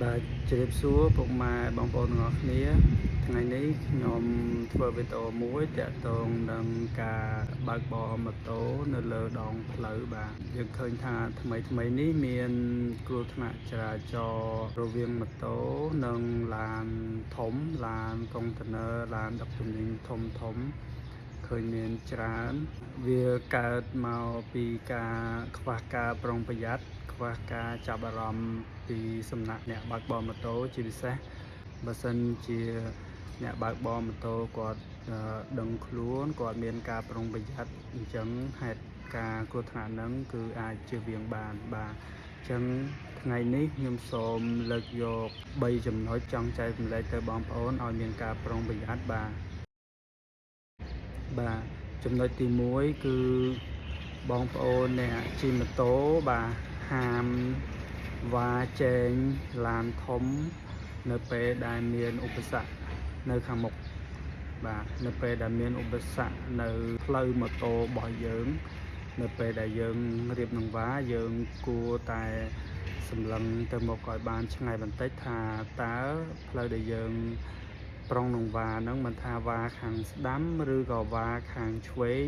បាទជម្រាបសួរពុកម៉ែបងប្អូនទាំងអស់គ្នាថ្ងៃនេះខ្ញុំធ្វើវីដេអូមួយទាក់ទងនឹងការបើកបរម៉ូតូនៅលើដងផ្លូវបាទយើងឃើញថាថ្មីនេះមានគ្រោះថ្នាក់ចរាចរណ៍រវាងម៉ូតូនិងឡានធំឡានកុងតឺន័រឡានដឹកទំនិញធំឃើញមានច្រើនវាកើតមកពីការខ្វះការប្រុងប្រយ័ត្នខ្វះការចាប់អារម្មណ៍ពីសំណាក់អ្នកបើកបរម៉ូតូជាពិសេសបើសិនជាអ្នកបើកបរម៉ូតូគាត់ដឹងខ្លួនគាត់មានការប្រុងប្រយ័ត្នអញ្ចឹងហេតុការគ្រោះថ្នាក់ហ្នឹងគឺអាចជៀសវាងបានបាទអញ្ចឹងថ្ងៃនេះខ្ញុំសូមលើកយក3ចំណុចចង់ចែករំលែកទៅបងប្អូនឲ្យមានការប្រុងប្រយ័ត្នបាទចំណុចទី1គឺបងប្អូនអ្នកជិះម៉ូតូបាទហាមវ៉ាចែងឡានធំនៅពេលដែលមានឧបសគ្គនៅខាងមុខបាទនៅពេលដែលមានឧបសគ្គនៅផ្លូវម៉ូតូរបស់យើងនៅពេលដែលយើងរៀបនឹងវ៉ាយើងគួរតែសម្លឹងទៅមុខឲ្យបានឆ្ងាយបន្តិចថាតើផ្លូវដែលយើងប្រុងនឹងវ៉ាហ្នឹងមិនថាវ៉ាខាងស្ដាំឬក៏វ៉ាខាងឆ្វេង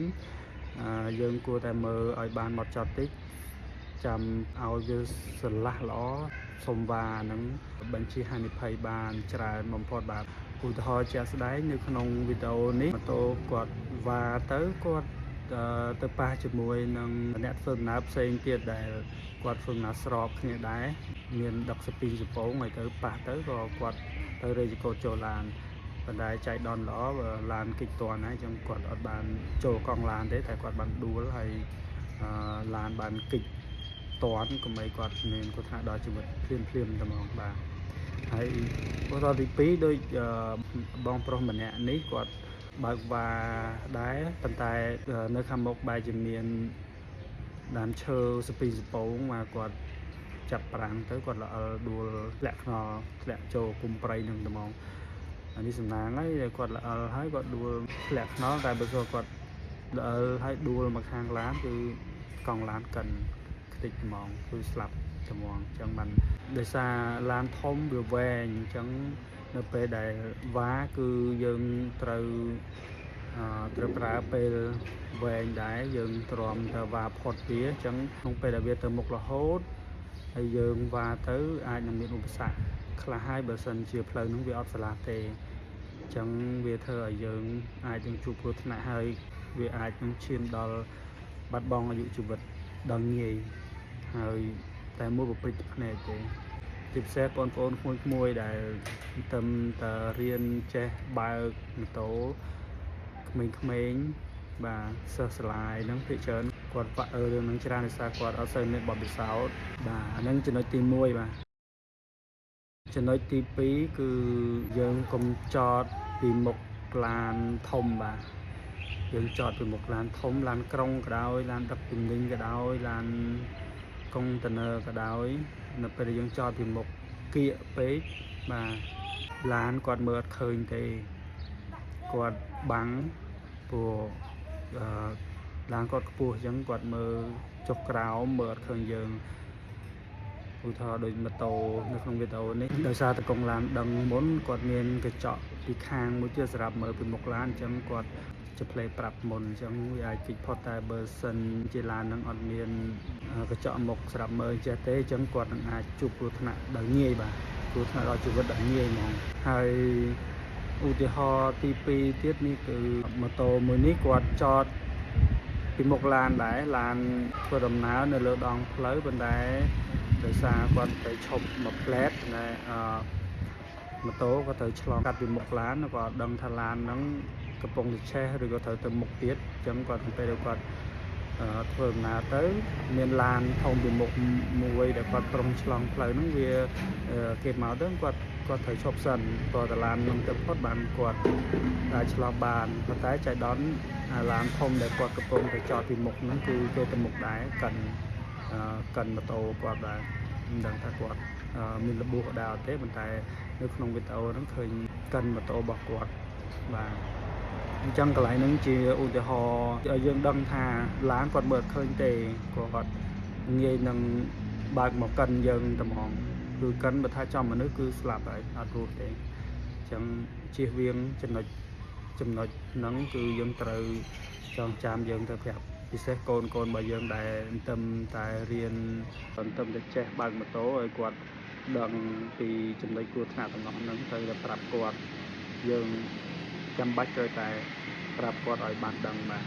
យើងគួរតែមើលឲ្យបានហ្មត់ចត់តិចចាំឲ្យវាស្រឡះល្អសុំវ៉ាហ្នឹងបញ្ជាហានិភ័យបានច្រើនបំផុតបាទឧទាហរណ៍ជាក់ស្ដែងនៅក្នុងវីដេអូនេះម៉ូតូគាត់វ៉ាទៅគាត់ទៅប៉ះជាមួយនឹងអ្នកធ្វើដំណើរផ្សេងទៀតដែលគាត់ធ្វើដំណើរស្របគ្នាដែរមានដឹកស្ពីងសពងហើយទៅប៉ះទៅក៏គាត់ទៅរេចកោចូលឡានប៉ុន្តែចៃដន្យល្អឡានគេចតន់ហើយអញ្ចឹងគាត់អត់បានចូលកង់ឡានទេតែគាត់បានដួលហើយឡានបានគេចតន់កុំឲ្យគាត់មានគ្រោះថ្នាក់ដល់ជីវិតភ្លាមតែហ្មងបាទហើយឧទាហរណ៍ទី2ដូចបងប្រុសម្នាក់នេះគាត់បើកវ៉ាដែរប៉ុន្តែនៅខាងមុខបែរជាមានដើមឈើស្ពីងសពងមកគាត់ចាប់ប្រាំងទៅគាត់ល្អដួលធ្លាក់ថ្នល់ធ្លាក់ចូលគុំព្រៃនឹងត្មងអានេះសំណាងហើយគាត់ល្អហើយគាត់ដួលធ្លាក់ថ្នល់តែបើគាត់ល្អហើយដួលមកខាងឡានគឺកង់ឡានកិនខ្ទេចត្មងគឺស្លាប់ត្មងអញ្ចឹងបានដោយសារឡានធំវាវែងអញ្ចឹងនៅពេលដែលវ៉ាគឺយើងត្រូវប្រើពេលវែងដែរយើងទ្រាំទៅវ៉ាផុតវាអញ្ចឹងក្នុងពេលដែលវាទៅមុខរហូតហើយយើងវ៉ាទៅអាចនឹងមានឧបសគ្គខ្លះហើយបើសិនជាផ្លូវនោះវាអត់ស្លាទេអញ្ចឹងវាធ្វើឲ្យយើងអាចនឹងជួបគ្រោះថ្នាក់ហើយវាអាចនឹងឈានដល់បាត់បង់អាយុជីវិតដល់ងាយហើយតែមួយប្រព្រឹត្តភ្នែកទេជាពិសេសបងប្អូនក្មួយដែលតែរៀនចេះបើកម៉ូតូក្មេងបាទសិស្សសាលាហ្នឹងភាគច្រើនគាត់បាក់រឿងហ្នឹងច្រើនដោយសារគាត់អត់សូវមានបទពិសោធន៍បាទអាហ្នឹងចំណុចទី1បាទចំណុចទី2គឺយើងកុំចតពីមុខឡានធំបាទយើងចតពីមុខឡានធំឡានក្រុងក៏ដោយឡានដឹកទំនិញក៏ដោយឡានកុងតឺន័រក៏ដោយនៅពេលដែលយើងចតពីមុខគៀកពេកបាទឡានគាត់មើលអត់ឃើញទេគាត់បាំងព្រោះឡានគាត់ខ្ពស់អញ្ចឹងគាត់មើលចុះក្រោមមើលអត់ឃើញយើងឧទាហរណ៍ដូចម៉ូតូនៅក្នុងវីដេអូនេះដោយសារតែកង់ឡានដឹងមុនគាត់មានកញ្ចក់ពីខាងមួយទៀតសម្រាប់មើលពីមុខឡានអញ្ចឹងគាត់จะផ្លេប្រាប់មុនអញ្ចឹងវាអាចគេចផុតតែបើសិនជាឡាននឹងអត់មានកញ្ចក់មុខស្រាប់មើលចេះទេអញ្ចឹងគាត់នឹងអាចជួបគ្រោះថ្នាក់ដល់ងាយបាទគ្រោះថ្នាក់ដល់ជីវិតដល់ងាយហ្មងហើយឧទាហរណ៍ទី2ទៀតនេះគឺម៉ូតូមួយនេះគាត់ចតពីមុខឡានដែរឡានធ្វើដំណើរនៅលើដងផ្លូវប៉ុន្តែដោយសារគាត់ទៅឈប់មកផ្លែតតែម៉ូតូក៏ទៅឆ្លងកាត់ពីមុខឡានក៏អត់ដឹងថាឡានហ្នឹងកំពុងតែឆេះឬក៏ត្រូវទៅមុខទៀតអញ្ចឹងគាត់ទៅពេលដែលគាត់ធ្វើដំណើរទៅមានឡានធំពីមុខមួយដែលគាត់ប្រុងឆ្លងផ្លូវហ្នឹងវាគេមកទៅគាត់ត្រូវឈប់សិនព្រោះតែឡាននឹងទៅផុតបានគាត់អាចឆ្លងបានប៉ុន្តែចៃដន្យឡានធំដែលគាត់កំពុងតែចតពីមុខហ្នឹងគឺគេទៅមុខដែរកិនម៉ូតូគាត់ដែរមិនដឹងថាគាត់មានរបួសដែរអត់ទេប៉ុន្តែនៅក្នុងវីដេអូហ្នឹងឃើញកិនម៉ូតូរបស់គាត់បាទអញ្ចឹងកន្លែងហ្នឹងជាឧទាហរណ៍ឲ្យយើងដឹងថាឡានគាត់មើលឃើញទេគាត់ងាយនឹងបើកមកកិនយើងតែហ្មង គឺកិនបើថាចំមនុស្សគឺស្លាប់ហើយអត់រស់ទេចឹងជៀសវាងចំណុចហ្នឹងគឺយើងត្រូវចងចាំយើងទៅប្រាប់ពិសេសកូនរបស់យើងដែលតែរៀនតែចេះបើកម៉ូតូឲ្យគាត់ដឹងពីចំណុចគ្រោះថ្នាក់ទាំងអស់ហ្នឹងត្រូវតែប្រាប់គាត់យើងចាំបាច់ត្រូវតែប្រាប់គាត់ឲ្យបានដឹងបាទ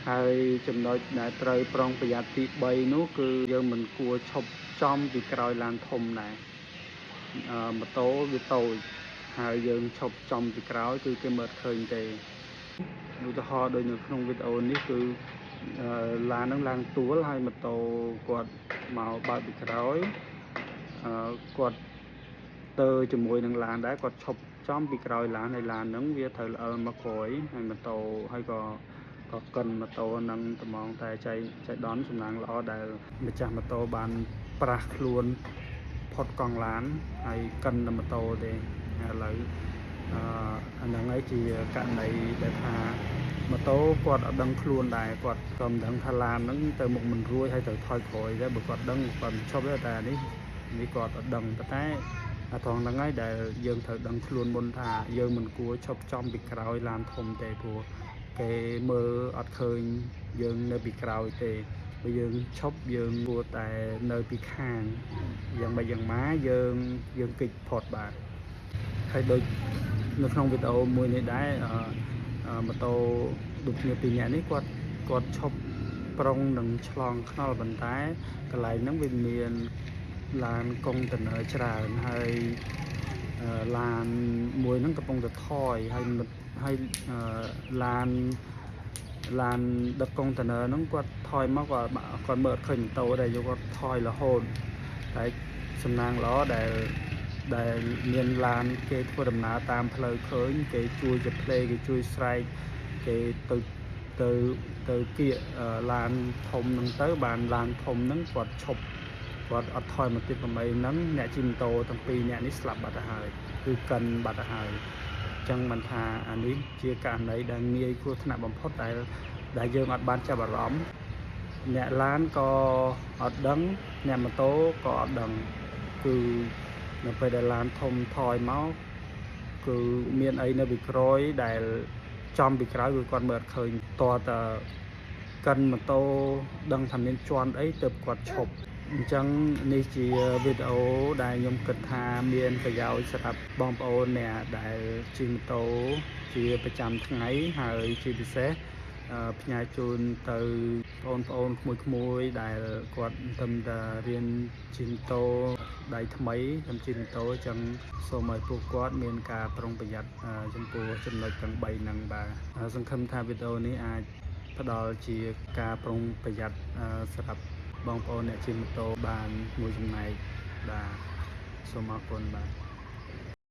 ហើយចំណុចដែលត្រូវប្រុងប្រយ័ត្នទី3នោះគឺយើងមិនគួរឈប់ចំពីក្រោយឡានធំដែរម៉ូតូវាតូចហើយយើងឈប់ចំពីក្រោយគឺគេមើលឃើញទេឧទាហរណ៍ដូចនៅក្នុងវីដេអូនេះគឺឡានហ្នឹងឡើងទួលហើយម៉ូតូគាត់មកបើកពីក្រោយគាត់ទៅជាមួយនឹងឡានដែរគាត់ឈប់ចំពីក្រោយឡានហើយឡានហ្នឹងវាត្រូវល្អិលមកក្រោយហើយម៉ូតូហើយក៏កិនម៉ូតូហ្នឹងត្មងតែចៃដន្យសំណាងល្អដែលម្ចាស់ម៉ូតូបានប្រាស់ខ្លួនផុតកង់ឡានហើយកិនម៉ូតូទេឥឡូវអាហ្នឹងឯងជាករណីដែលថាម៉ូតូគាត់អត់ដឹងខ្លួនដែរគាត់ក៏មិនដឹងថាឡានហ្នឹងទៅមុខមិនរួចហើយទៅថយក្រោយដែរបើគាត់ដឹងគាត់មិនឈប់ទេតែនេះគាត់អត់ដឹងតែអាត្រង់ហ្នឹងហើយដែលយើងត្រូវដឹងខ្លួនមុនថាយើងមិនគួរឈប់ចំពីក្រោយឡានធំទេព្រោះគេមើលអត់ឃើញយើងនៅពីក្រោយទេបើយើងឈប់យើងគួរតែនៅពីខាងយ៉ាងម៉េចយើងគេចផុតបាទហើយដូចនៅក្នុងវីដេអូមួយនេះដែរម៉ូតូដូចគ្នាពីរនាក់នេះគាត់ឈប់ប្រុងនឹងឆ្លងថ្នល់ប៉ុន្តែកន្លែងហ្នឹងវាមានឡានកុងតឺន័រច្រើនហើយឡានមួយហ្នឹងកំពុងតែថយហើយឡានដឹកកុងតឺន័រហ្នឹងគាត់ថយមកគាត់មើលអត់ឃើញម៉ូតូដែរយកគាត់ថយរហូតតែសំណាងល្អដែលមានឡានគេធ្វើដំណើរតាមផ្លូវឃើញគេជួយជាផ្លេគេជួយស្រែកគេទៅគៀកឡានធំហ្នឹងទៅបានឡានធំហ្នឹងគាត់ឈប់គាត់អត់ថយមកទៀត8ហ្នឹងអ្នកជិះម៉ូតូទាំងពីរអ្នកនេះស្លាប់បាត់ទៅហើយគឺកិនបាត់ទៅហើយអញ្ចឹងបានថាអានេះជាករណីដែលងាយគ្រោះថ្នាក់បំផុតដែលយើងអត់បានចាប់អារម្មណ៍អ្នកឡានក៏អត់ដឹងអ្នកម៉ូតូក៏អត់ដឹងគឺនៅពេលដែលឡានធំថយមកគឺមានអីនៅពីក្រោយដែលចំពីក្រោយគឺគាត់មើលអត់ឃើញតើកិនម៉ូតូដឹងថាមានជន់អីទើបគាត់ឈប់អញ្ចឹងនេះជាវីដេអូដែលខ្ញុំគិតថាមានប្រយោជន៍សម្រាប់បងប្អូនអ្នកដែលជិះម៉ូតូជាប្រចាំថ្ងៃហើយជាពិសេសផ្ញើជូនទៅបងប្អូនក្មួយដែលគាត់តែរៀនជិះម៉ូតូដៃថ្មីជិះម៉ូតូអញ្ចឹងសូមឲ្យពួកគាត់មានការប្រុងប្រយ័ត្នចំពោះចំណុចទាំង3ហ្នឹងបាទសង្ឃឹមថាវីដេអូនេះអាចផ្ដល់ជាការប្រុងប្រយ័ត្នសម្រាប់បងប្អូនអ្នកជិះម៉ូតូបានមួយចំណែកបាទសូមអរគុណបាទ